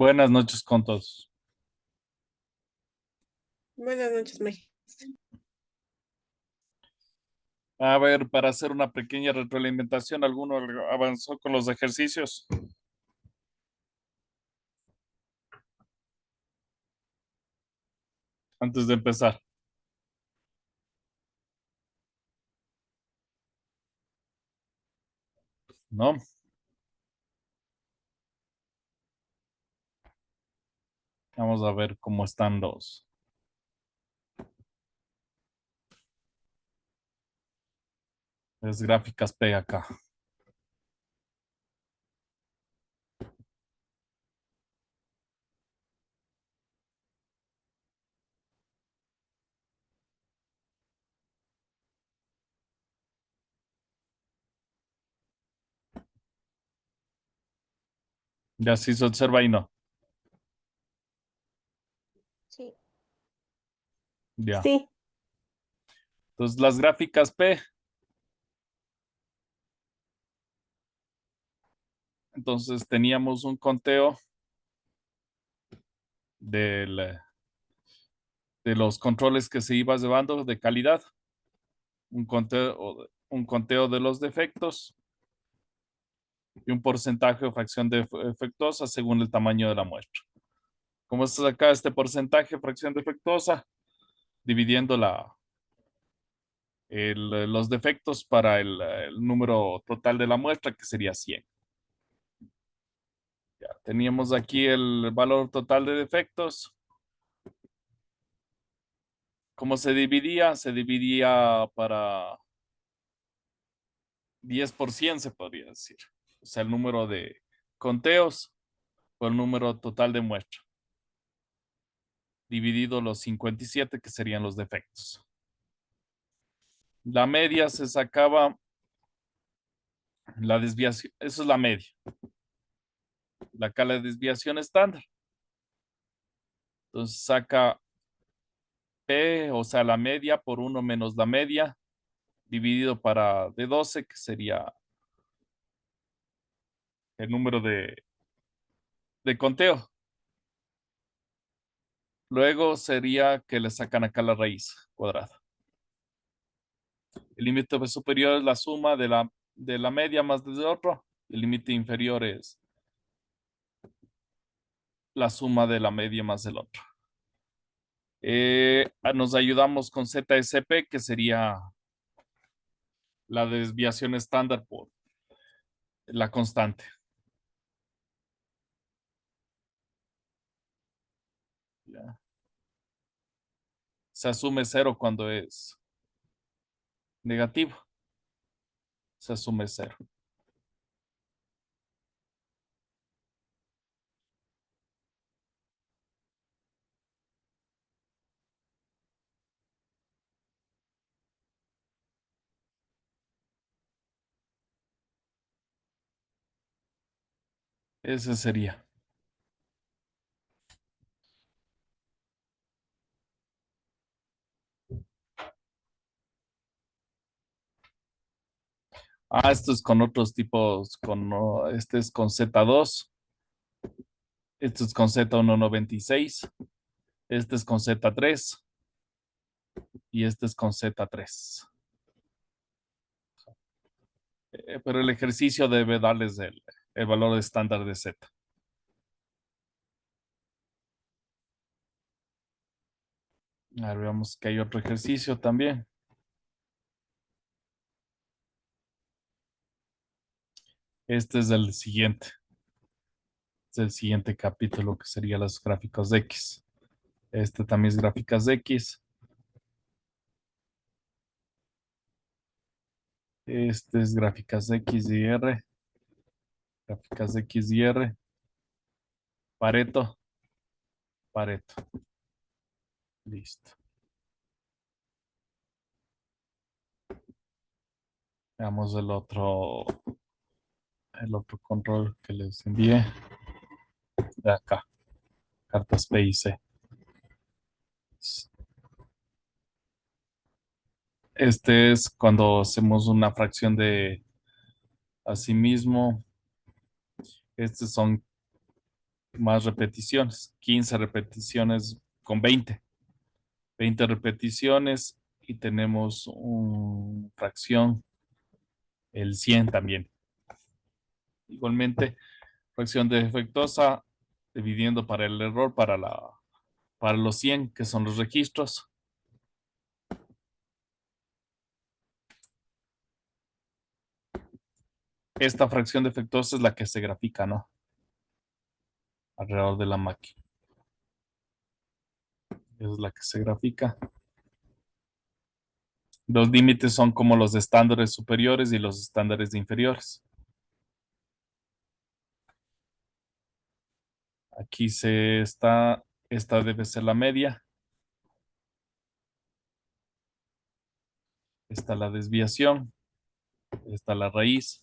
Buenas noches con todos. Buenas noches, Maggie. A ver, para hacer una pequeña retroalimentación, ¿alguno avanzó con los ejercicios antes de empezar? ¿No? Vamos a ver cómo están las gráficas P acá. Ya sí se observa y no. Sí. Ya. Sí, Entonces, las gráficas P, entonces teníamos un conteo del, de los controles que se iba llevando de calidad, un conteo de los defectos y un porcentaje o fracción defectuosa según el tamaño de la muestra. Como es acá este porcentaje, fracción defectuosa, dividiendo los defectos para el número total de la muestra, que sería 100. Ya, teníamos aquí el valor total de defectos. ¿Cómo se dividía? Se dividía para 10%, se podría decir. O sea, el número de conteos por el número total de muestra, dividido los 57, que serían los defectos. La media se sacaba, la desviación, eso es la media. La desviación estándar. Entonces saca P, o sea, la media por uno menos la media, dividido para de 12, que sería el número de conteo. Luego sería que le sacan acá la raíz cuadrada. El límite superior es la suma de la media más del otro. El límite inferior es la suma de la media más del otro. Nos ayudamos con ZSP, que sería la desviación estándar por la constante. ¿Ya? Se asume cero cuando es negativo. Se asume cero. Ese sería. Esto es con otros tipos, este es con Z2, este es con Z196, este es con Z3 y este es con Z3. Pero el ejercicio debe darles el valor estándar de Z. A ver, veamos que hay otro ejercicio también. Este es el siguiente capítulo, que sería las gráficas de X. Este también es gráficas de X. Este es gráficas de X y R. Gráficas de X y R. Pareto. Pareto. Listo. Veamos el otro control que les envié. De acá. Cartas P y C. Este es cuando hacemos una fracción de asimismo. Estos son más repeticiones, 15 repeticiones con 20 repeticiones y tenemos una fracción, el 100 también. Igualmente, fracción defectuosa dividiendo para el error para los 100 que son los registros. Esta fracción defectuosa es la que se grafica, ¿no? Alrededor de la máquina. Esa es la que se grafica. Los límites son como los estándares superiores y los estándares inferiores. Aquí esta debe ser la media. Esta la desviación. Esta la raíz.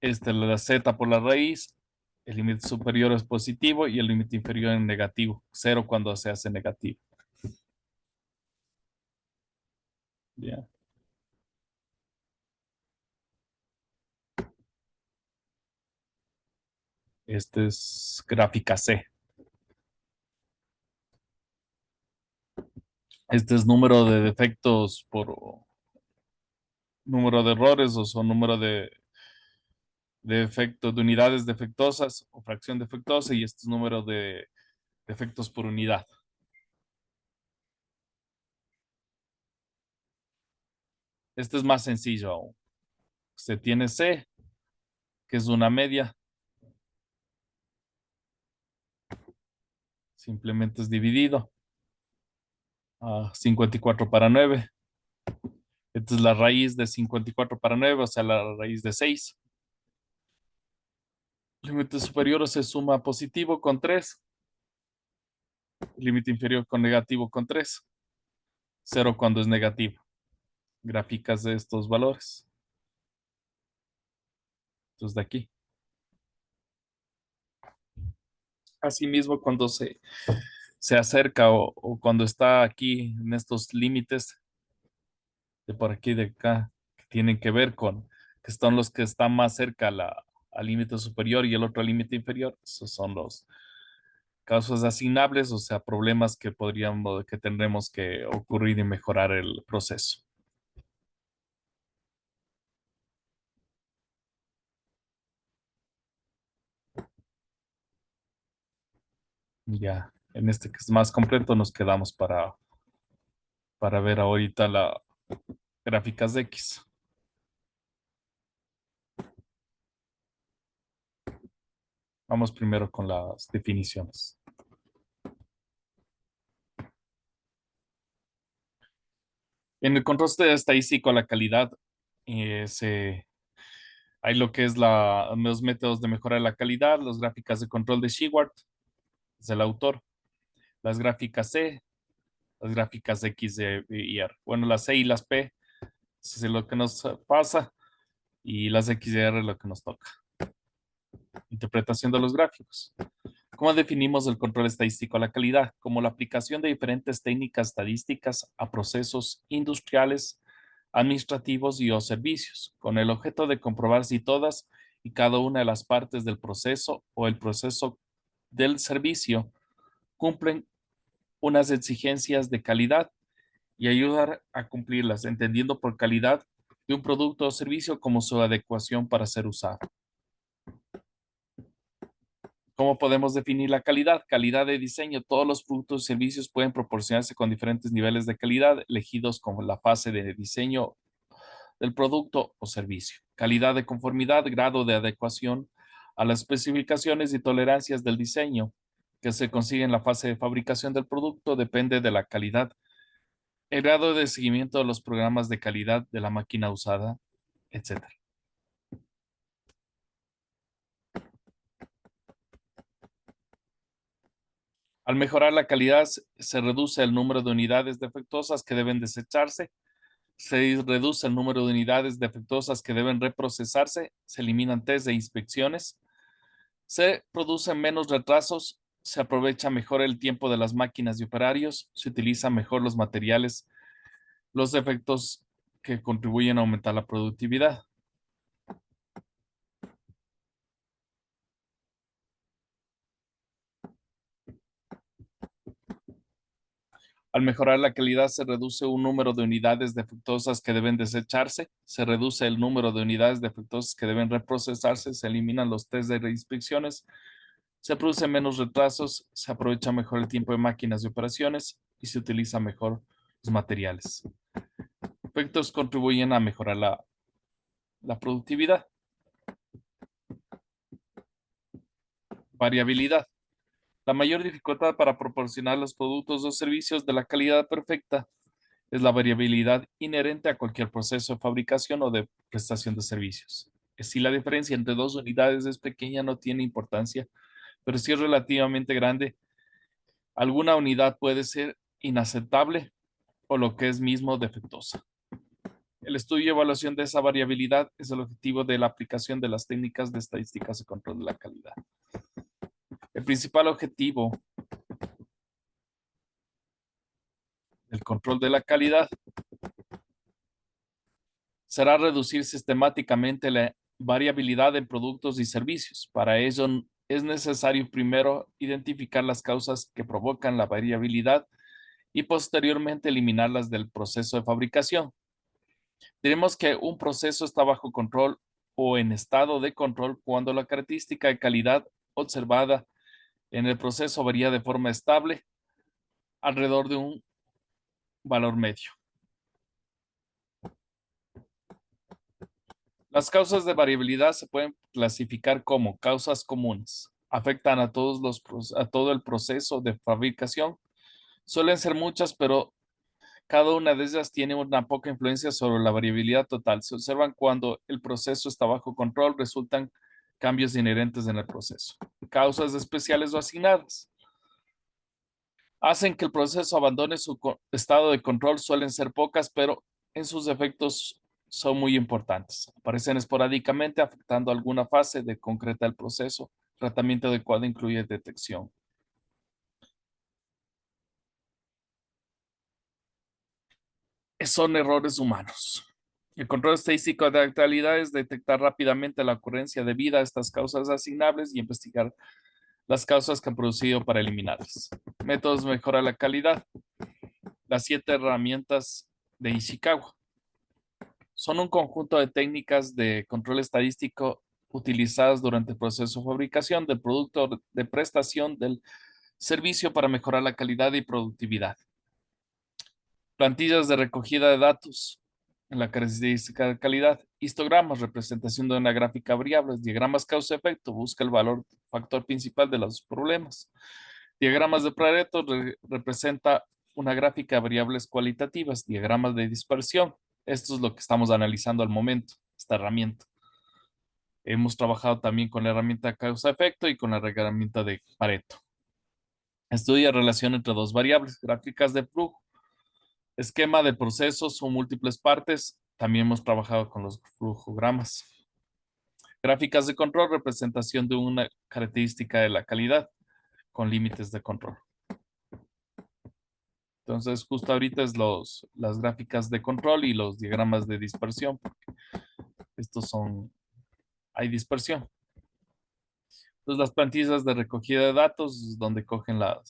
Esta es la z por la raíz. El límite superior es positivo y el límite inferior es negativo. Cero cuando se hace negativo. Ya. Este es gráfica C. Este es número de defectos por número de errores o son número de efectos de unidades defectuosas o fracción defectuosa y este es número de defectos por unidad. Este es más sencillo aún. Se tiene C, que es una media. Simplemente es dividido a 54 para 9. Esta es la raíz de 54 para 9, o sea, la raíz de 6. Límite superior se suma positivo con 3. Límite inferior con negativo con 3. Cero cuando es negativo. Gráficas de estos valores. Entonces de aquí. Asimismo, cuando se acerca o cuando está aquí en estos límites de por aquí de acá, que tienen que ver con, que son los que están más cerca al límite superior y el otro al límite inferior. Esos son los casos asignables, o sea, problemas que tendremos que ocurrir y mejorar el proceso. Ya, en este que es más completo, nos quedamos para ver ahorita las gráficas de X. Vamos primero con las definiciones. En el control estadístico a la calidad, hay lo que es los métodos de mejora de la calidad, las gráficas de control de Shewhart, es el autor, las gráficas C, las gráficas X y R. Bueno, las C y las P es lo que nos pasa y las X y R es lo que nos toca. Interpretación de los gráficos. ¿Cómo definimos el control estadístico a la calidad? Como la aplicación de diferentes técnicas estadísticas a procesos industriales, administrativos y o servicios, con el objeto de comprobar si todas y cada una de las partes del proceso o el proceso del servicio cumplen unas exigencias de calidad y ayudar a cumplirlas, entendiendo por calidad de un producto o servicio como su adecuación para ser usado. ¿Cómo podemos definir la calidad? Calidad de diseño. Todos los productos y servicios pueden proporcionarse con diferentes niveles de calidad, elegidos como la fase de diseño del producto o servicio. Calidad de conformidad, grado de adecuación a las especificaciones y tolerancias del diseño que se consigue en la fase de fabricación del producto depende de la calidad. El grado de seguimiento de los programas de calidad de la máquina usada, etc. Al mejorar la calidad, se reduce el número de unidades defectuosas que deben desecharse, se reduce el número de unidades defectuosas que deben reprocesarse, se eliminan test de inspecciones, se producen menos retrasos, se aprovecha mejor el tiempo de las máquinas y operarios, se utilizan mejor los materiales, los defectos que contribuyen a aumentar la productividad. Al mejorar la calidad se reduce un número de unidades defectuosas que deben desecharse, se reduce el número de unidades defectuosas que deben reprocesarse, se eliminan los test de reinspecciones, se producen menos retrasos, se aprovecha mejor el tiempo de máquinas y operaciones y se utiliza mejor los materiales. Efectos contribuyen a mejorar la productividad. Variabilidad. La mayor dificultad para proporcionar los productos o servicios de la calidad perfecta es la variabilidad inherente a cualquier proceso de fabricación o de prestación de servicios. Si la diferencia entre dos unidades es pequeña, no tiene importancia, pero si es relativamente grande, alguna unidad puede ser inaceptable o lo que es mismo defectuosa. El estudio y evaluación de esa variabilidad es el objetivo de la aplicación de las técnicas de estadísticas de control de la calidad. El principal objetivo del control de la calidad será reducir sistemáticamente la variabilidad en productos y servicios. Para ello es necesario primero identificar las causas que provocan la variabilidad y posteriormente eliminarlas del proceso de fabricación. Diremos que un proceso está bajo control o en estado de control cuando la característica de calidad observada en el proceso varía de forma estable alrededor de un valor medio. Las causas de variabilidad se pueden clasificar como causas comunes. Afectan a todo el proceso de fabricación. Suelen ser muchas, pero cada una de ellas tiene una poca influencia sobre la variabilidad total. Se observan cuando el proceso está bajo control, resultan cambios inherentes en el proceso. Causas especiales o asignadas. Hacen que el proceso abandone su estado de control, suelen ser pocas, pero en sus efectos son muy importantes. Aparecen esporádicamente afectando alguna fase de concreta del proceso. Tratamiento adecuado incluye detección. Son errores humanos. El control estadístico de actualidad es detectar rápidamente la ocurrencia debida a estas causas asignables y investigar las causas que han producido para eliminarlas. Métodos de mejora la calidad. Las 7 herramientas de Ishikawa son un conjunto de técnicas de control estadístico utilizadas durante el proceso de fabricación del producto de prestación del servicio para mejorar la calidad y productividad. Plantillas de recogida de datos en la característica de calidad, histogramas, representación de una gráfica variable, diagramas causa-efecto, busca el valor factor principal de los problemas. Diagramas de Pareto representa una gráfica de variables cualitativas, diagramas de dispersión. Esto es lo que estamos analizando al momento, esta herramienta. Hemos trabajado también con la herramienta causa-efecto y con la herramienta de Pareto. Estudia relación entre dos variables, gráficas de flujo, esquema de procesos o múltiples partes. También hemos trabajado con los flujogramas. Gráficas de control, representación de una característica de la calidad con límites de control. Entonces, justo ahorita es las gráficas de control y los diagramas de dispersión. Estos hay dispersión. Entonces, las plantillas de recogida de datos, donde cogen la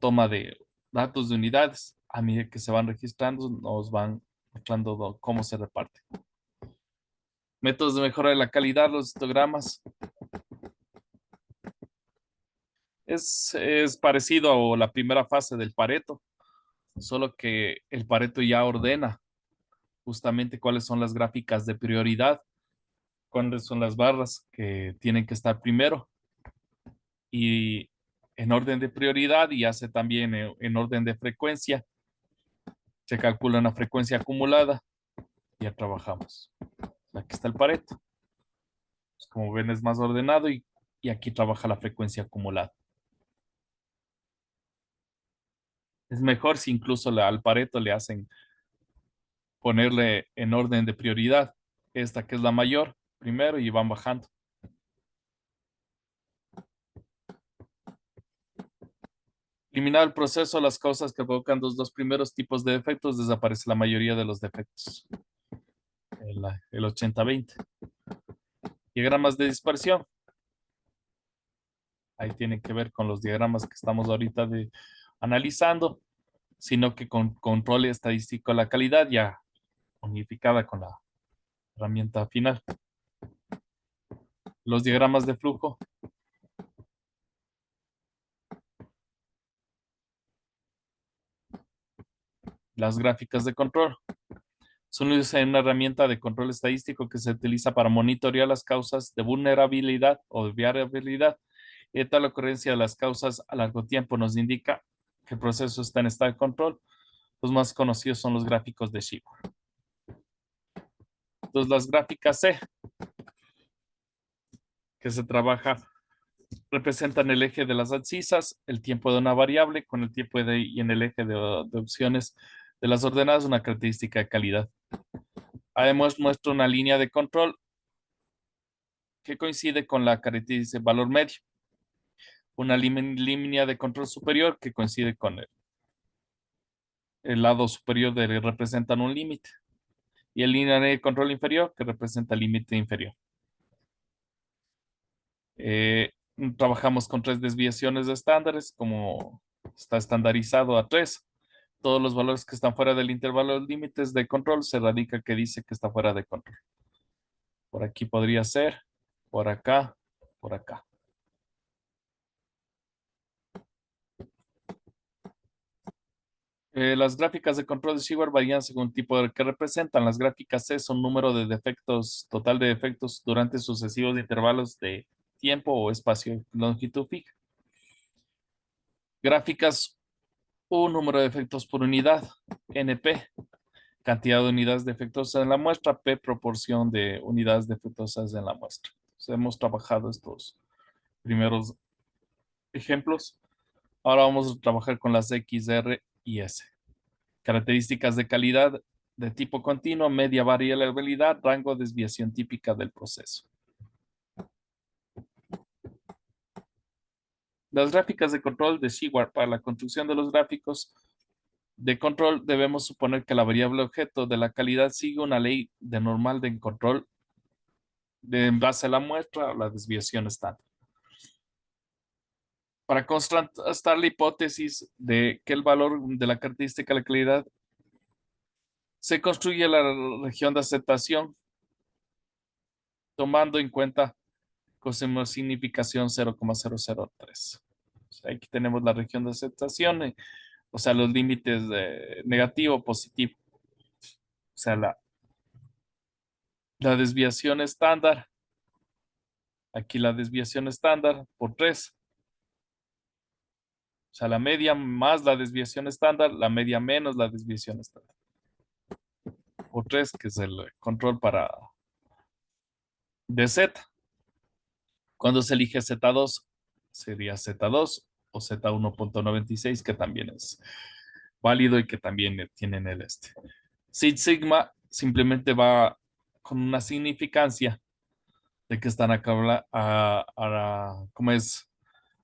toma de datos de unidades, a medida que se van registrando, nos van mostrando cómo se reparte. Métodos de mejora de la calidad, los histogramas. Es parecido a la primera fase del Pareto, solo que el Pareto ya ordena justamente cuáles son las gráficas de prioridad, cuáles son las barras que tienen que estar primero y en orden de prioridad y hace también en orden de frecuencia. Se calcula una frecuencia acumulada y ya trabajamos. Aquí está el Pareto. Pues como ven es más ordenado y aquí trabaja la frecuencia acumulada. Es mejor si incluso al Pareto le hacen ponerle en orden de prioridad. Esta que es la mayor primero y van bajando. Eliminado el proceso, las causas que provocan los dos primeros tipos de defectos, desaparece la mayoría de los defectos. El 80-20. Diagramas de dispersión. Ahí tienen que ver con los diagramas que estamos ahorita analizando. sino que con control estadístico de la calidad ya unificada con la herramienta final. Los diagramas de flujo. Las gráficas de control. Son una herramienta de control estadístico que se utiliza para monitorear las causas de vulnerabilidad o de variabilidad. Y tal ocurrencia de las causas a largo tiempo nos indica que el proceso está en estado de control. Los más conocidos son los gráficos de Shewhart. Entonces, las gráficas C que se trabaja representan el eje de las abscisas, el tiempo de una variable con el tiempo y en el eje de opciones de las ordenadas una característica de calidad. Además, muestra una línea de control que coincide con la característica de valor medio. Una línea de control superior que coincide con el lado superior representan un límite. Y el línea de control inferior que representa el límite inferior. Eh, Trabajamos con 3 desviaciones de estándares, como está estandarizado a 3. Todos los valores que están fuera del intervalo de límites de control se radica que dice que está fuera de control. Por aquí podría ser, por acá, por acá. Las gráficas de control de Shewhart varían según el tipo que representan. Las gráficas C son número de defectos, total de defectos durante sucesivos intervalos de tiempo o espacio longitud fija. Gráficas U, número de defectos por unidad, NP, cantidad de unidades defectuosas en la muestra, P, proporción de unidades defectuosas en la muestra. Entonces, hemos trabajado estos primeros ejemplos. Ahora vamos a trabajar con las X, R y S. Características de calidad de tipo continuo, media variabilidad, rango, desviación típica del proceso. Las gráficas de control de Shewhart. Para la construcción de los gráficos de control debemos suponer que la variable objeto de la calidad sigue una ley de normal de control en base a la muestra o la desviación estándar. Para contrastar la hipótesis de que el valor de la característica de la calidad se construye la región de aceptación tomando en cuenta con significación 0,003. O sea, aquí tenemos la región de aceptación, o sea, los límites de negativo, positivo. O sea, la desviación estándar, aquí la desviación estándar por 3. O sea, la media más la desviación estándar, la media menos la desviación estándar. Por 3, que es el control para de Z. Cuando se elige Z2, sería Z2 o Z1.96, que también es válido y que también tienen el este. Sigma simplemente va con una significancia de que están acá, como es,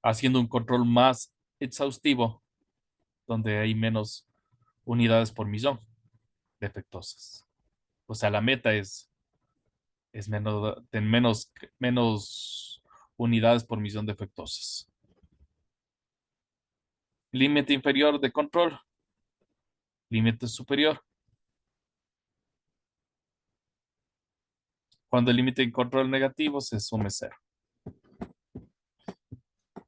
haciendo un control más exhaustivo, donde hay menos unidades por millón defectuosas. O sea, la meta es menos unidades por millón defectuosas. Límite inferior de control, límite superior. Cuando el límite de control negativo se sume 0.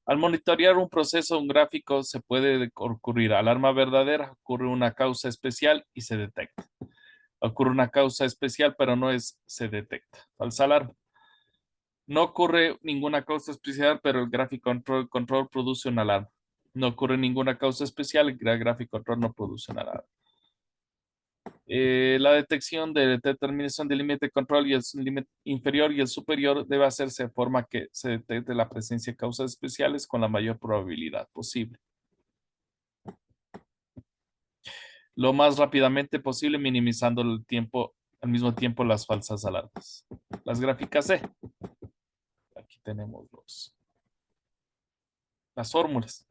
Al monitorear un proceso, un gráfico, se puede ocurrir alarma verdadera, ocurre una causa especial y se detecta. Ocurre una causa especial, pero no se detecta. Falsa alarma. No ocurre ninguna causa especial, pero el gráfico control produce una alarma. No ocurre ninguna causa especial, el gráfico control no produce una alarma. La detección de determinación del límite de control y el límite inferior y el superior debe hacerse de forma que se detecte la presencia de causas especiales con la mayor probabilidad posible. Lo más rápidamente posible, minimizando el tiempo, al mismo tiempo las falsas alarmas. Las gráficas C. Aquí tenemos las fórmulas.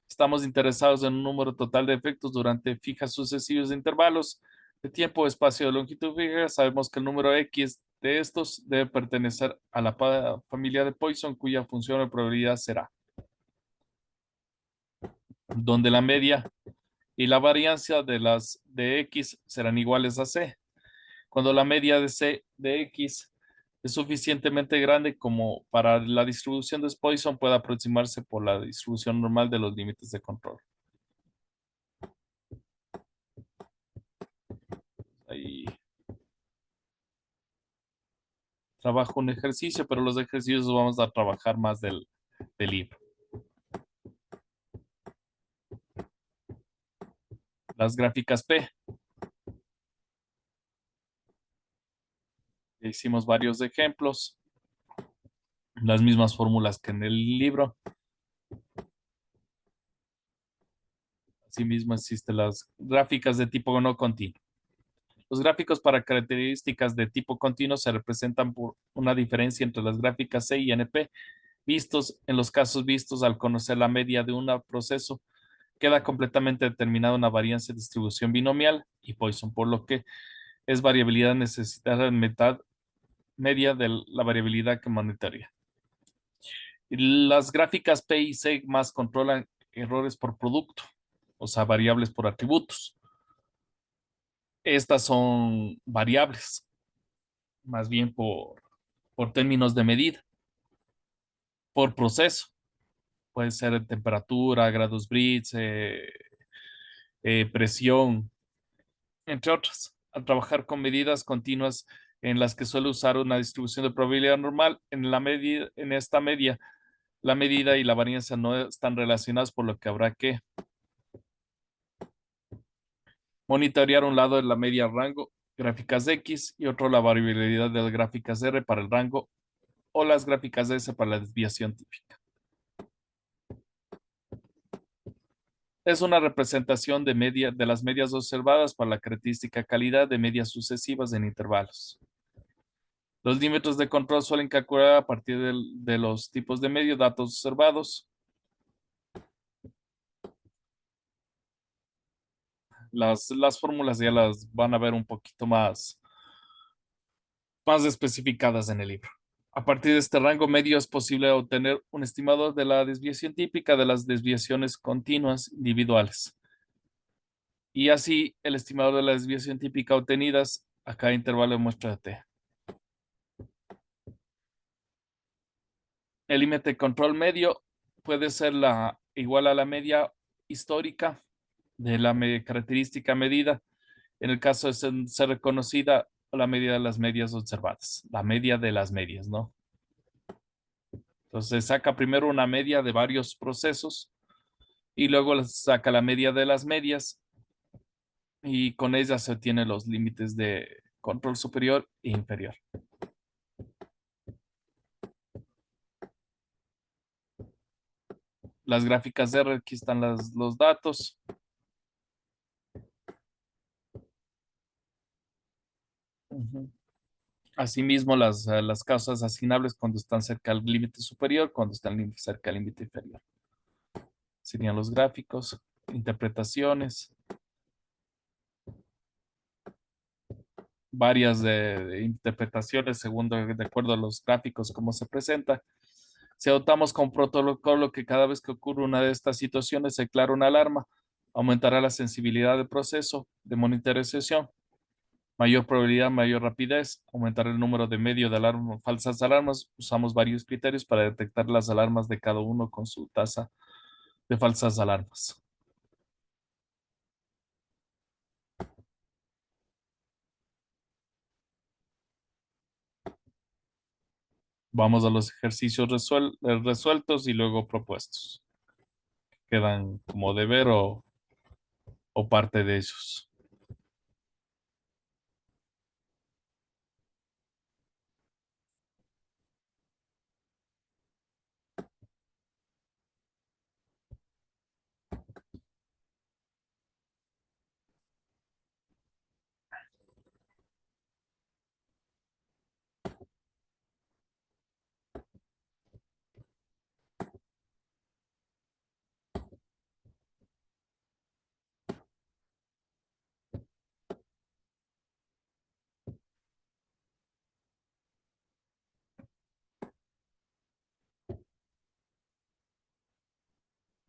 Estamos interesados en un número total de efectos durante fijas sucesivos de intervalos de tiempo o espacio de longitud fija. Sabemos que el número X de estos debe pertenecer a la familia de Poisson, cuya función de probabilidad será, donde la media y la varianza de las de X serán iguales a C. Cuando la media de C de X es suficientemente grande como para la distribución de Poisson pueda aproximarse por la distribución normal de los límites de control. Ahí trabajo un ejercicio, pero los ejercicios los vamos a trabajar más del libro. Las gráficas P. Hicimos varios ejemplos, las mismas fórmulas que en el libro. Asimismo, existen las gráficas de tipo no continuo. Los gráficos para características de tipo continuo se representan por una diferencia entre las gráficas C y NP. Vistos en los casos vistos al conocer la media de un proceso, queda completamente determinada una varianza de distribución binomial y Poisson, por lo que es variabilidad necesitada en mitad media de la variabilidad que monitorea. Las gráficas P y C más controlan errores por producto, o sea, variables por atributos. Estas son variables, más bien por términos de medida, por proceso. Puede ser temperatura, grados Brits, presión, entre otras. Al trabajar con medidas continuas en las que suele usar una distribución de probabilidad normal, en esta media, la medida y la varianza no están relacionadas, por lo que habrá que monitorear un lado de la media rango, gráficas X, y otro la variabilidad de las gráficas R para el rango o las gráficas S para la desviación típica. Es una representación de las medias observadas para la característica calidad de medias sucesivas en intervalos. Los límites de control suelen calcular a partir de los tipos de medio datos observados. Las fórmulas ya las van a ver un poquito más especificadas en el libro. A partir de este rango medio es posible obtener un estimado de la desviación típica de las desviaciones continuas individuales. Y así el estimador de la desviación típica obtenidas a cada intervalo de muestra de t. El límite de control medio puede ser igual a la media histórica de la característica medida, en el caso de ser reconocida la media de las medias observadas, la media de las medias, ¿no? Entonces saca primero una media de varios procesos y luego saca la media de las medias y con ella se obtienen los límites de control superior e inferior. Las gráficas R, aquí están los datos. Ujú. Asimismo, las causas asignables cuando están cerca del límite superior, cuando están cerca del límite inferior. Serían los gráficos, interpretaciones, varias de interpretaciones según de acuerdo a los gráficos, cómo se presenta. Si adoptamos con protocolo que cada vez que ocurre una de estas situaciones se declara una alarma, aumentará la sensibilidad del proceso de monitorización. Mayor probabilidad, mayor rapidez, aumentar el número de medio de alarmas, falsas alarmas. Usamos varios criterios para detectar las alarmas de cada uno con su tasa de falsas alarmas. Vamos a los ejercicios resueltos y luego propuestos. Quedan como deber o parte de ellos.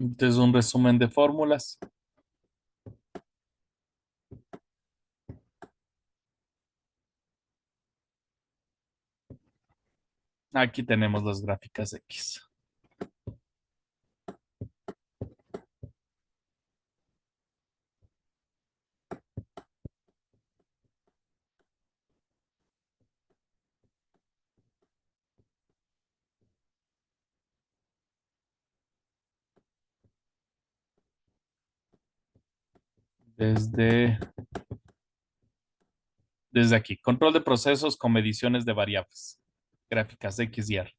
Entonces, un resumen de fórmulas. Aquí tenemos las gráficas X. Desde, desde aquí, control de procesos con mediciones de variables. Gráficas X y R.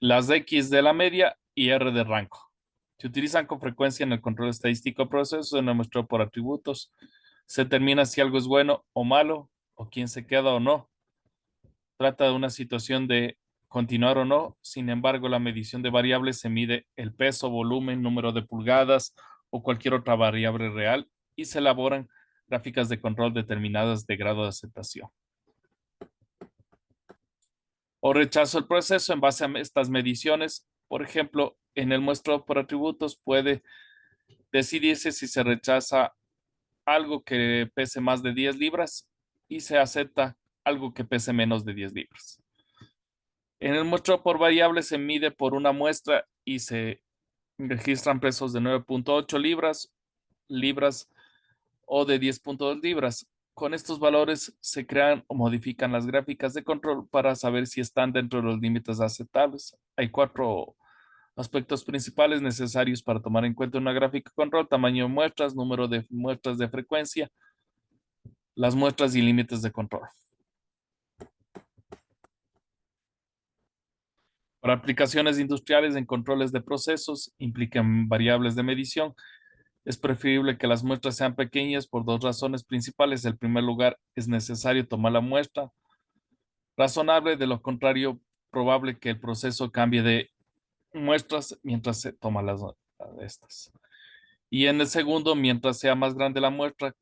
Las X de la media y R de rango. Se utilizan con frecuencia en el control estadístico de procesos en el muestreo por atributos. Se determina si algo es bueno o malo, o quién se queda o no. Trata de una situación de continuar o no. Sin embargo, la medición de variables se mide el peso, volumen, número de pulgadas o cualquier otra variable real y se elaboran gráficas de control determinadas de grado de aceptación. O rechazo el proceso en base a estas mediciones. Por ejemplo, en el muestreo por atributos puede decidirse si se rechaza algo que pese más de 10 libras y se acepta algo que pese menos de 10 libras. En el muestreo por variables se mide por una muestra y se registran pesos de 9.8 libras o de 10.2 libras. Con estos valores se crean o modifican las gráficas de control para saber si están dentro de los límites aceptables. Hay cuatro aspectos principales necesarios para tomar en cuenta una gráfica de control: tamaño de muestras, número de muestras de frecuencia, las muestras y límites de control. Para aplicaciones industriales en controles de procesos, implican variables de medición. Es preferible que las muestras sean pequeñas por dos razones principales. En primer lugar, es necesario tomar la muestra razonable, de lo contrario, probable que el proceso cambie de muestras mientras se toma las de estas. Y en el segundo, mientras sea más grande la muestra,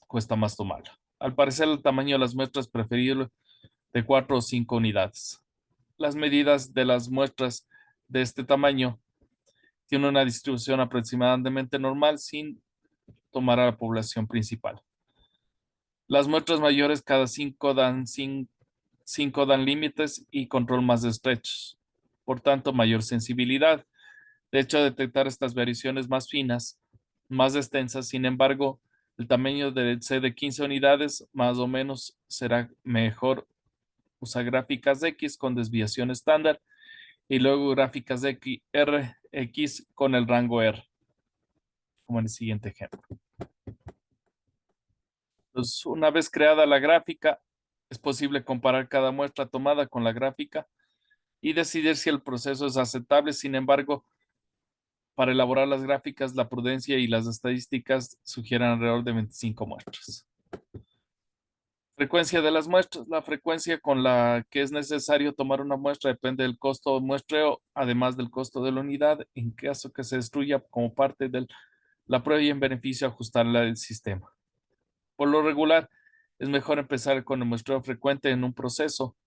cuesta más tomarla. Al parecer, el tamaño de las muestras es preferible de 4 o 5 unidades. Las medidas de las muestras de este tamaño tienen una distribución aproximadamente normal sin tomar a la población principal. Las muestras mayores cada 5 dan límites y control más estrechos, por tanto mayor sensibilidad. De hecho, detectar estas variaciones más finas, más extensas, sin embargo, el tamaño de C de 15 unidades más o menos será mejor. Usa gráficas X con desviación estándar y luego gráficas X, RX con el rango R, como en el siguiente ejemplo. Entonces, una vez creada la gráfica, es posible comparar cada muestra tomada con la gráfica y decidir si el proceso es aceptable. Sin embargo, para elaborar las gráficas, la prudencia y las estadísticas sugieren alrededor de 25 muestras. Frecuencia de las muestras. La frecuencia con la que es necesario tomar una muestra depende del costo de muestreo, además del costo de la unidad, en caso que se destruya como parte de la prueba y en beneficio ajustarla del sistema. Por lo regular, es mejor empezar con el muestreo frecuente en un proceso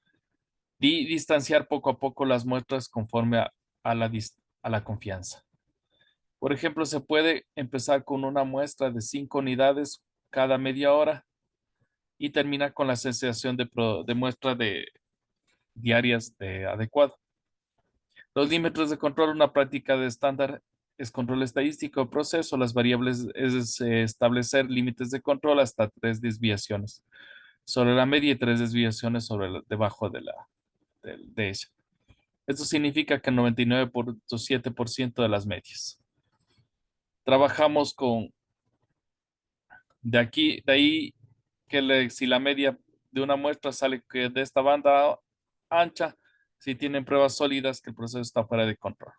y distanciar poco a poco las muestras conforme a la confianza. Por ejemplo, se puede empezar con una muestra de 5 unidades cada media hora y terminar con la sensación de muestra de diarias de adecuado. Los límites de control, una práctica de estándar es control estadístico de proceso. Las variables es establecer límites de control hasta 3 desviaciones sobre la media y 3 desviaciones debajo de ella. Esto significa que el 99.7% de las medias. Trabajamos con de ahí que si la media de una muestra sale que de esta banda ancha, si tienen pruebas sólidas que el proceso está fuera de control.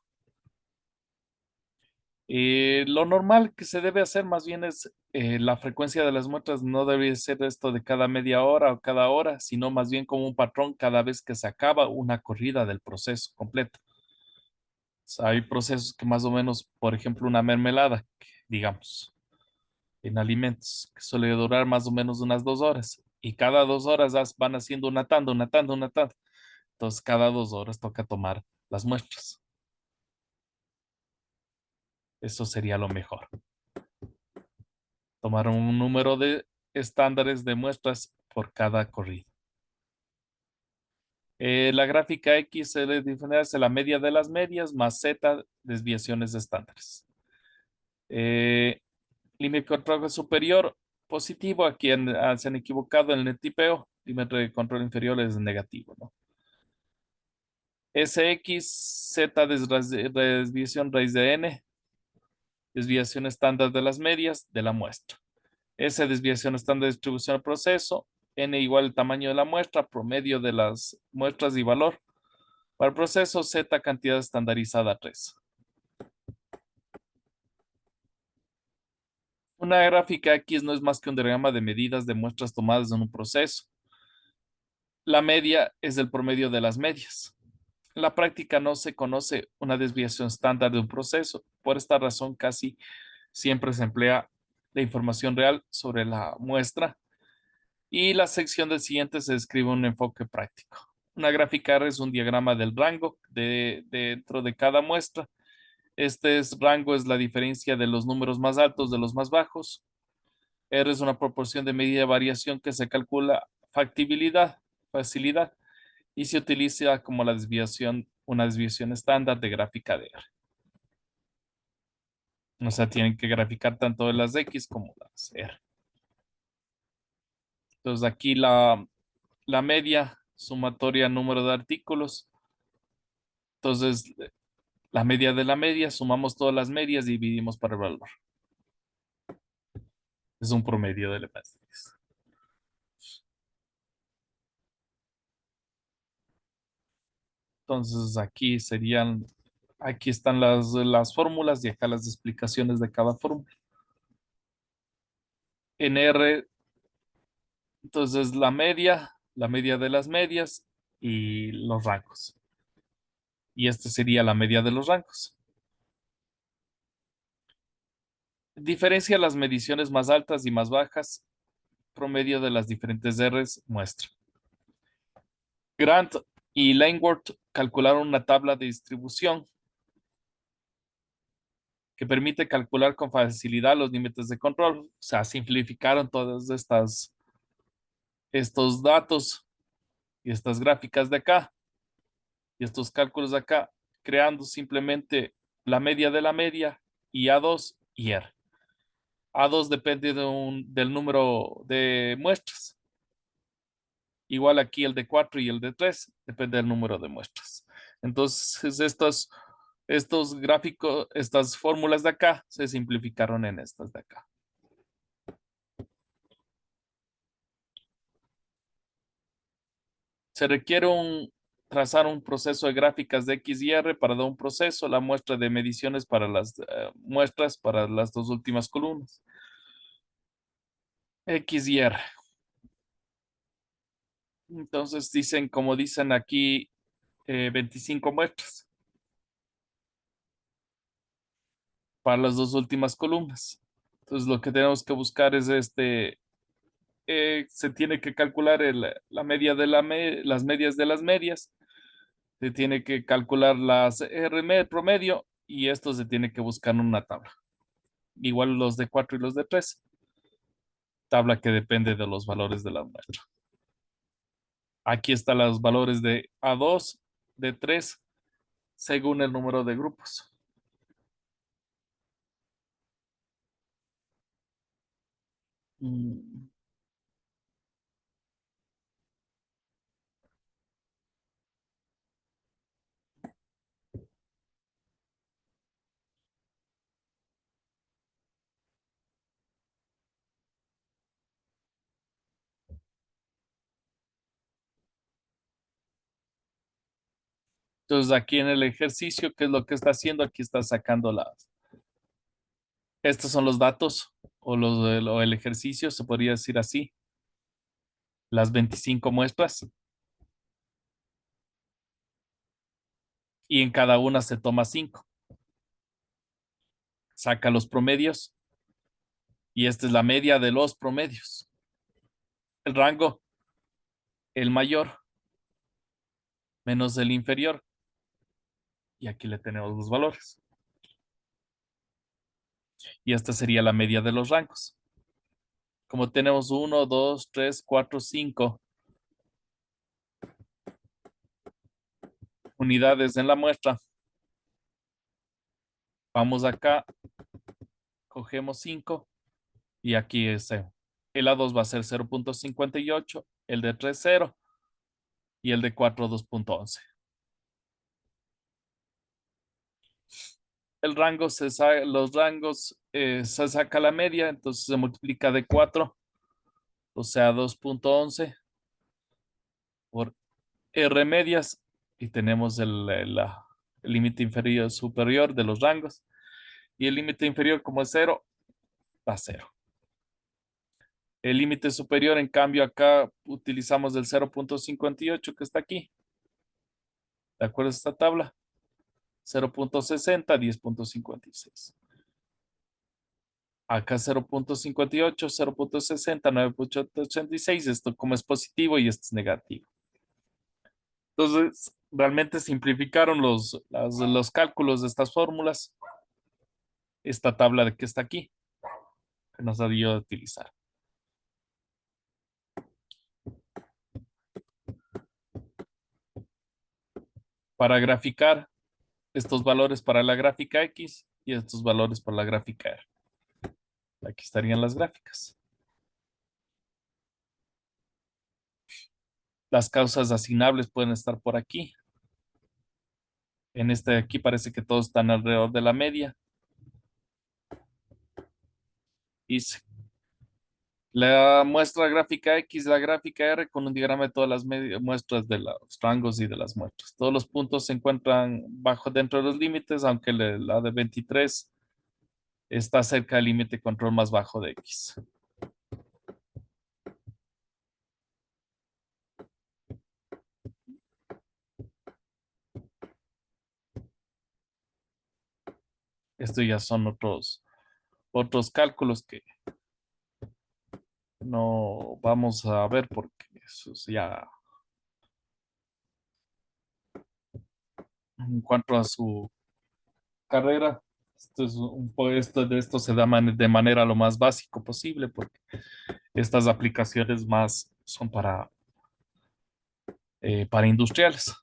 Lo normal que se debe hacer más bien es la frecuencia de las muestras no debe ser esto de cada media hora o cada hora, sino más bien como un patrón cada vez que se acaba una corrida del proceso completo. O sea, hay procesos que más o menos, por ejemplo, una mermelada, digamos, en alimentos, que suele durar más o menos unas 2 horas. Y cada 2 horas van haciendo una tanda, una tanda, una tanda. Entonces, cada 2 horas toca tomar las muestras. Eso sería lo mejor. Tomar un número de estándares de muestras por cada corrida. La gráfica X se le define la media de las medias más Z desviaciones estándares. Límite de control superior positivo, aquí se han equivocado en el tipeo. Límite de control inferior es negativo, ¿no? SX, Z desviación raíz de N, desviación estándar de las medias de la muestra. S desviación estándar de distribución del proceso, N igual el tamaño de la muestra, promedio de las muestras y valor. Para el proceso, Z cantidad estandarizada 3. Una gráfica X no es más que un diagrama de medidas de muestras tomadas en un proceso. La media es el promedio de las medias. En la práctica no se conoce una desviación estándar de un proceso. Por esta razón, casi siempre se emplea la información real sobre la muestra y la sección del siguiente se describe un enfoque práctico. Una gráfica R es un diagrama del rango dentro de cada muestra. Rango es la diferencia de los números más altos de los más bajos. R es una proporción de medida de variación que se calcula facilidad, y se utiliza como una desviación estándar de gráfica de R. O sea, tienen que graficar tanto las X como las R. Entonces aquí la media sumatoria número de artículos. Entonces, la media de la media, sumamos todas las medias y dividimos para el valor. Es un promedio de las medias. Entonces, aquí están las fórmulas y acá las explicaciones de cada fórmula. En R, entonces la media de las medias y los rangos. Y esta sería la media de los rangos. Diferencia las mediciones más altas y más bajas, promedio de las diferentes R's muestra. Grant y Langworth calcularon una tabla de distribución que permite calcular con facilidad los límites de control. O sea, simplificaron todos estos datos y estas gráficas de acá y estos cálculos de acá, creando simplemente la media de la media y A2 y R. A2 depende del número de muestras. Igual aquí el de 4 y el de 3 depende del número de muestras. Entonces, estos gráficos, estas fórmulas de acá se simplificaron en estas de acá. Se requiere trazar un proceso de gráficas de X y R para dar un proceso, la muestra de mediciones para las muestras para las dos últimas columnas. X y R. Entonces dicen, como dicen aquí, 25 muestras para las dos últimas columnas. Entonces lo que tenemos que buscar es se tiene que calcular la media de las medias de las medias, se tiene que calcular las R promedio y esto se tiene que buscar en una tabla. Igual los de 4 y los de 3. Tabla que depende de los valores de la muestra. Aquí están los valores de A2, de 3, según el número de grupos. Mm. Entonces aquí en el ejercicio, ¿qué es lo que está haciendo? Aquí está sacando estos son los datos o el ejercicio, se podría decir así. Las 25 muestras y en cada una se toma 5. Saca los promedios y esta es la media de los promedios. El rango, el mayor menos el inferior. Y aquí le tenemos los valores. Y esta sería la media de los rangos. Como tenemos 1, 2, 3, 4, 5. unidades en la muestra. Vamos acá, cogemos 5 y aquí es 0. El A2 va a ser 0.58, el de 3, 0 y el de 4, 2.11. El rango los rangos se saca la media, entonces se multiplica de 4, o sea, 2.11 por R medias y tenemos el límite inferior superior de los rangos y el límite inferior como es 0, da 0. El límite superior, en cambio, acá utilizamos el 0.58 que está aquí. ¿De acuerdo a esta tabla? 0.60, 10.56. Acá 0.58, 0.60, 9.86. Esto como es positivo y esto es negativo. Entonces, realmente simplificaron los cálculos de estas fórmulas. Esta tabla de que está aquí, que nos ha dio de utilizar. Para graficar estos valores para la gráfica X y estos valores para la gráfica R. Aquí estarían las gráficas. Las causas asignables pueden estar por aquí. En este de aquí parece que todos están alrededor de la media. Y la muestra gráfica X, la gráfica R con un diagrama de todas las muestras de los rangos y de las muestras. Todos los puntos se encuentran dentro de los límites, aunque la de 23 está cerca del límite control más bajo de X. Estos ya son otros cálculos que no vamos a ver porque eso es ya en cuanto a su carrera. Esto se da de manera lo más básico posible porque estas aplicaciones más son para industriales,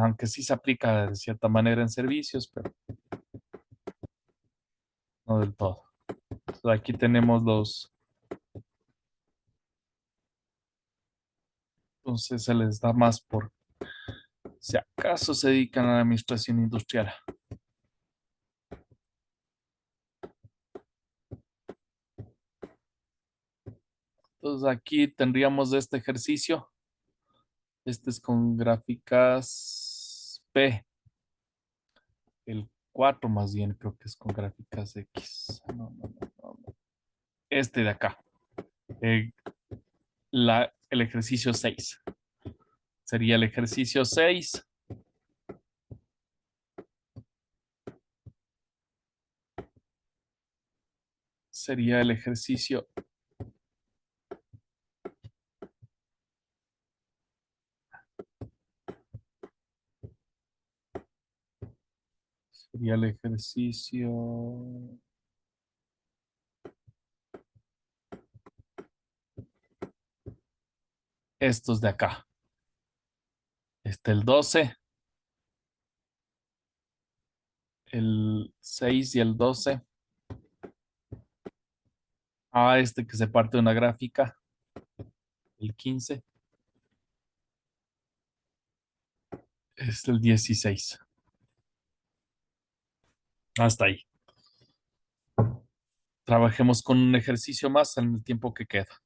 aunque sí se aplica de cierta manera en servicios, pero no del todo. Entonces, aquí tenemos entonces se les da más por si acaso se dedican a la administración industrial. Entonces aquí tendríamos este ejercicio. Este es con gráficas P. El 4 más bien creo que es con gráficas X. No. Este de acá. Eh, el ejercicio 6. Sería el ejercicio 6. Sería el ejercicio. Sería el ejercicio. Estos de acá. El 12. El 6 y el 12. Este que se parte de una gráfica. El 15. Es el 16. Hasta ahí. Trabajemos con un ejercicio más en el tiempo que queda.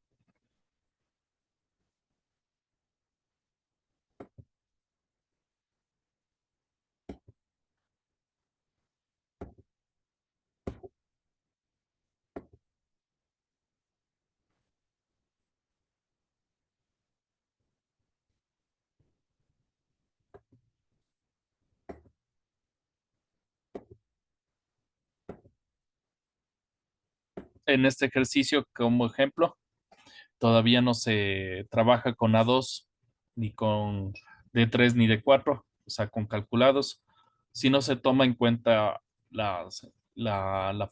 En este ejercicio, como ejemplo, todavía no se trabaja con A2, ni con D3, ni D4, o sea, con calculados, si no se toma en cuenta la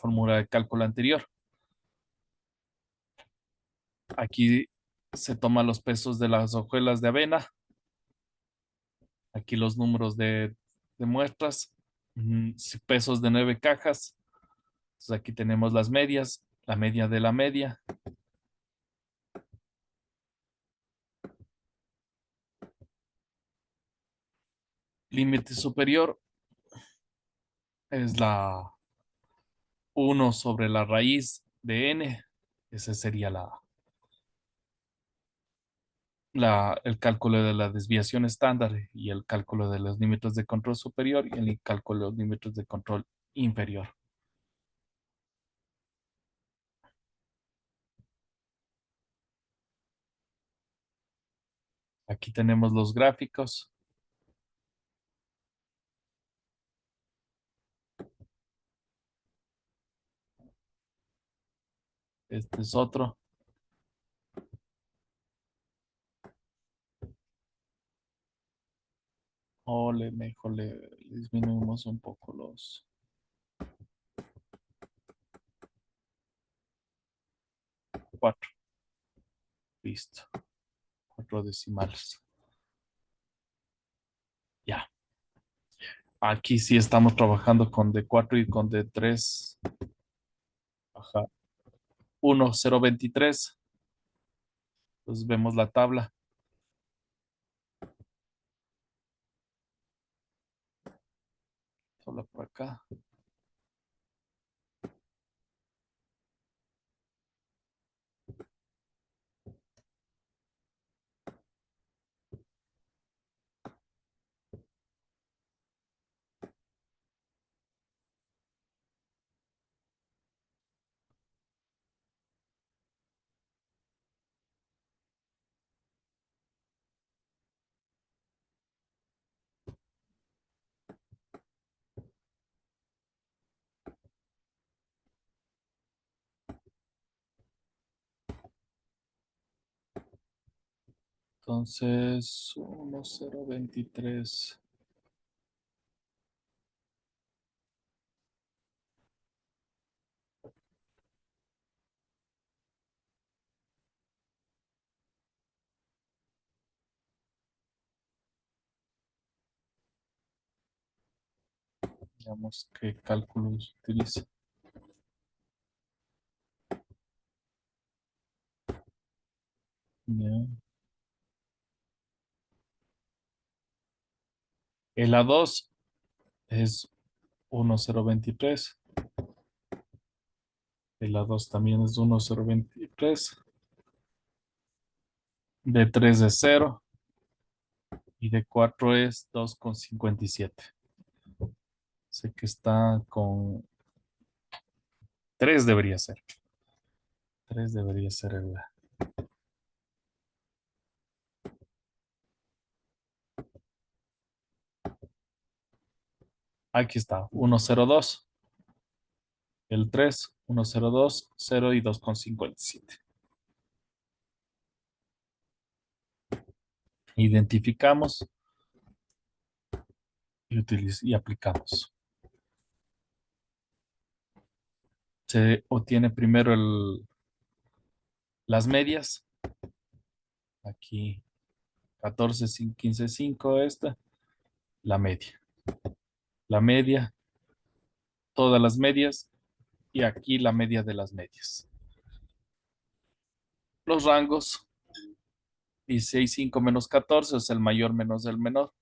fórmula de cálculo anterior. Aquí se toman los pesos de las hojuelas de avena Aquí los números de muestras, pesos de 9 cajas. Entonces aquí tenemos las medias, la media de la media. Límite superior es la 1/la raíz de n. Ese sería el cálculo de la desviación estándar y el cálculo de los límites de control superior y el cálculo de los límites de control inferior. Aquí tenemos los gráficos. Este es otro. O mejor le disminuimos un poco los 4. Listo. 4 decimales. Ya. Aquí sí estamos trabajando con D4 y con D3. Ajá. 1,023. Entonces vemos la tabla. Tabla por acá. Entonces, 1,023. Veamos qué cálculos utiliza. Ya. El A2 es 1,023. El A2 también es 1,023. D3 es 0 y D4 es 2,57. Sé que está con 3 debería ser. 3 debería ser el. Aquí está, 1,02. El 3, 1,02, 0 y 2,57. Identificamos y aplicamos. Se obtiene primero las medias. Aquí 14, 15, 5, esta. La media. La media, todas las medias y aquí la media de las medias. Los rangos, 16, 5 menos 14 es el mayor menos el menor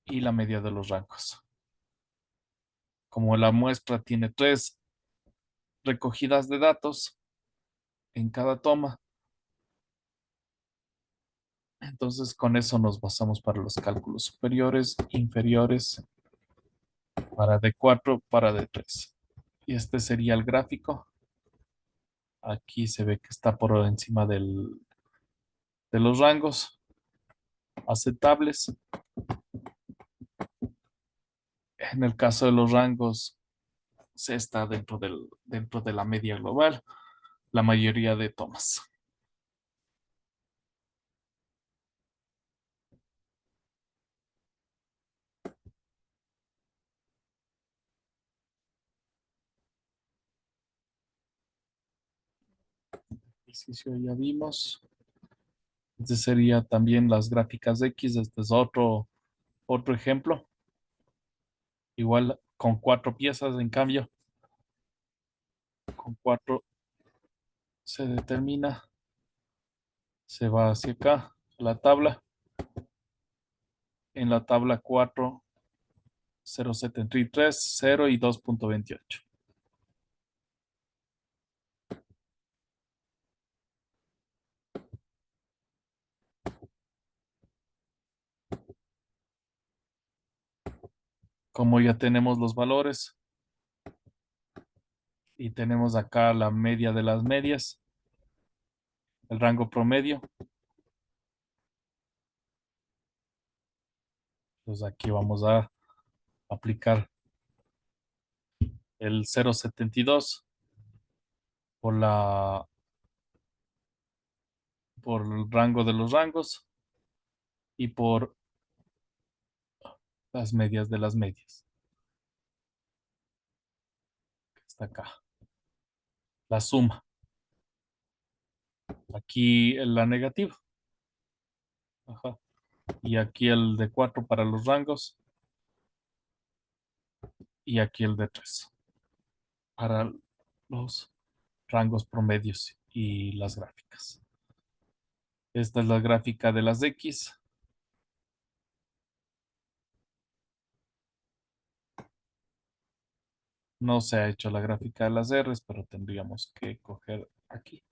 y la media de los rangos. Como la muestra tiene 3 recogidas de datos en cada toma, entonces con eso nos basamos para los cálculos superiores, inferiores, para D4, para D3. Y este sería el gráfico. Aquí se ve que está por encima de los rangos aceptables. En el caso de los rangos, se está dentro de la media global, la mayoría de tomas. Ejercicio ya vimos. Este sería también las gráficas de X. Este es otro ejemplo. Igual con cuatro piezas, en cambio, con cuatro se determina, se va hacia acá, la tabla. En la tabla 4, 0,73, 0 y 2,28. Como ya tenemos los valores y tenemos acá la media de las medias, el rango promedio, pues aquí vamos a aplicar el 0,72 por por el rango de los rangos y por las medias de las medias, que está acá. La suma. Aquí la negativa. Ajá. Y aquí el de 4 para los rangos y aquí el de 3 para los rangos promedios y las gráficas. Esta es la gráfica de las X. No se ha hecho la gráfica de las R, pero tendríamos que coger aquí.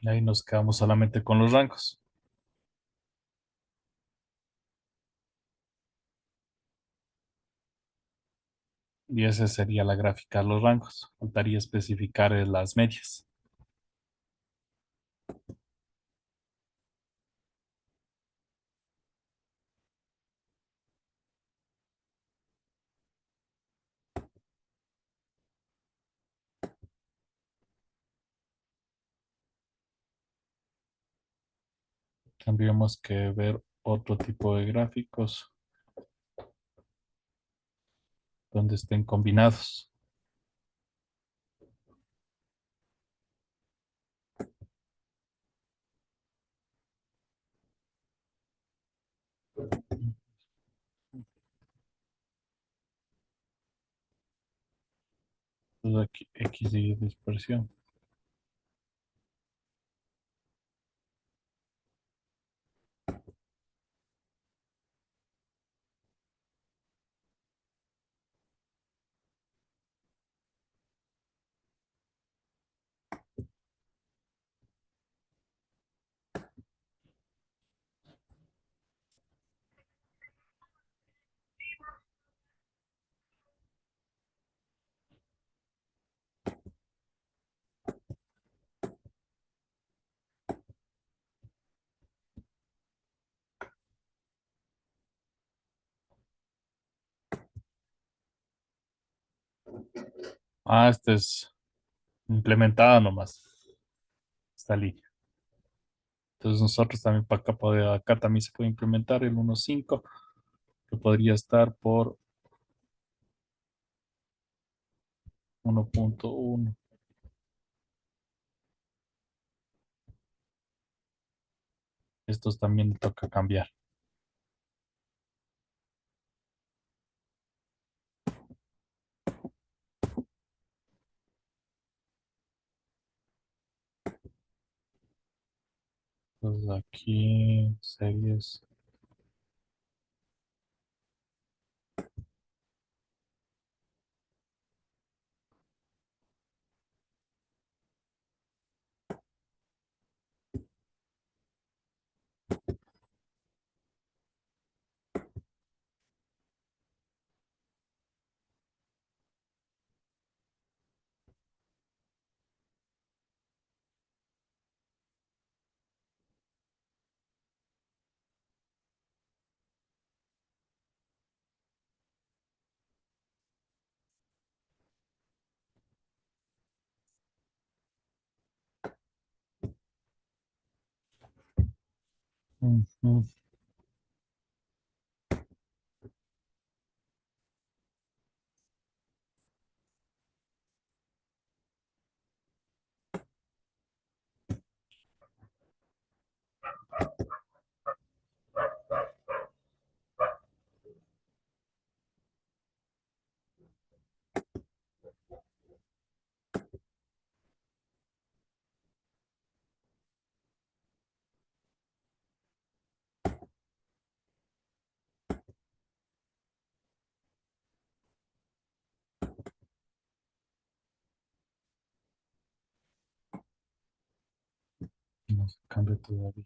Y ahí nos quedamos solamente con los rangos. Y esa sería la gráfica de los rangos. Faltaría especificar las medias. Tendríamos que ver otro tipo de gráficos donde estén combinados. Entonces aquí X y dispersión. Este es implementada nomás, esta línea. Entonces nosotros también para acá, acá también se puede implementar el 1.5, que podría estar por 1.1. Estos también toca cambiar. Entonces aquí, series. Ujú. No se cambia todavía.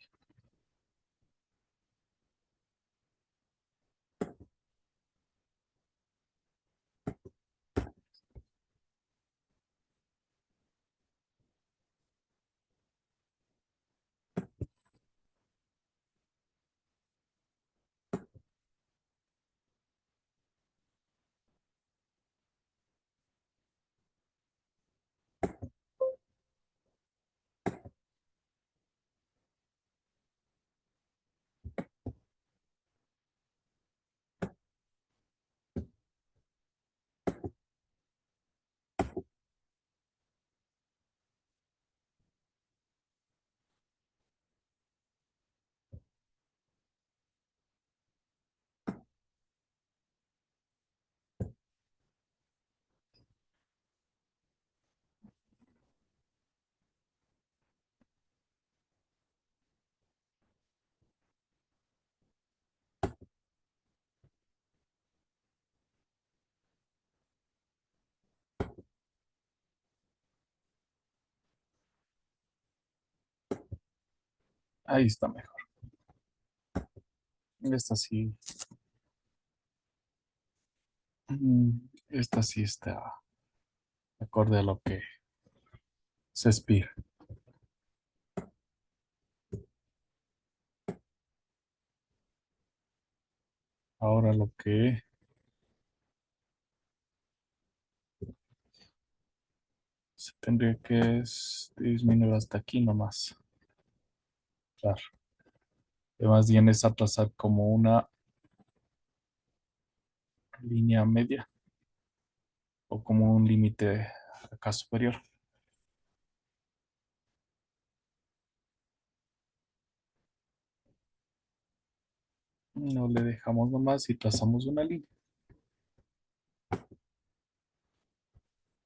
Ahí está mejor. Esta sí. Esta sí está acorde a lo que se espera. Ahora lo que se tendría que es disminuir hasta aquí nomás. Claro. Y más bien es atrasar como una línea media o como un límite acá superior. No le dejamos nomás y trazamos una línea.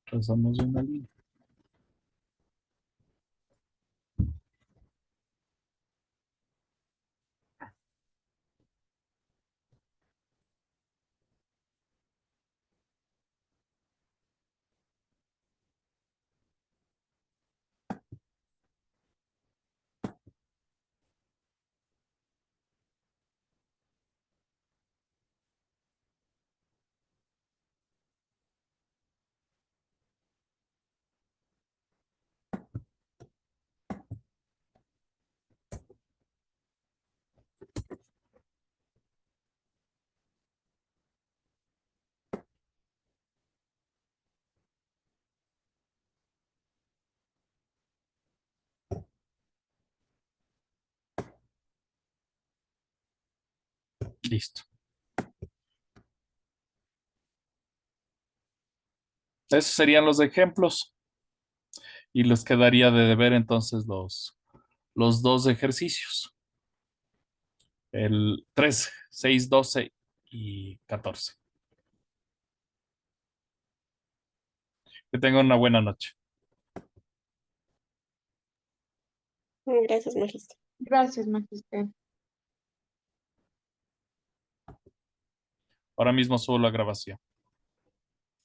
Trazamos una línea. Listo. Esos serían los ejemplos y les quedaría de deber entonces los dos ejercicios, el 13, 6, 12 y 14. Que tengan una buena noche. Gracias, Magista. Gracias, Magister. Ahora mismo subo la grabación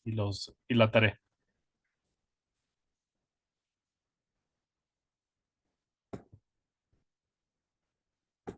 y la tarea.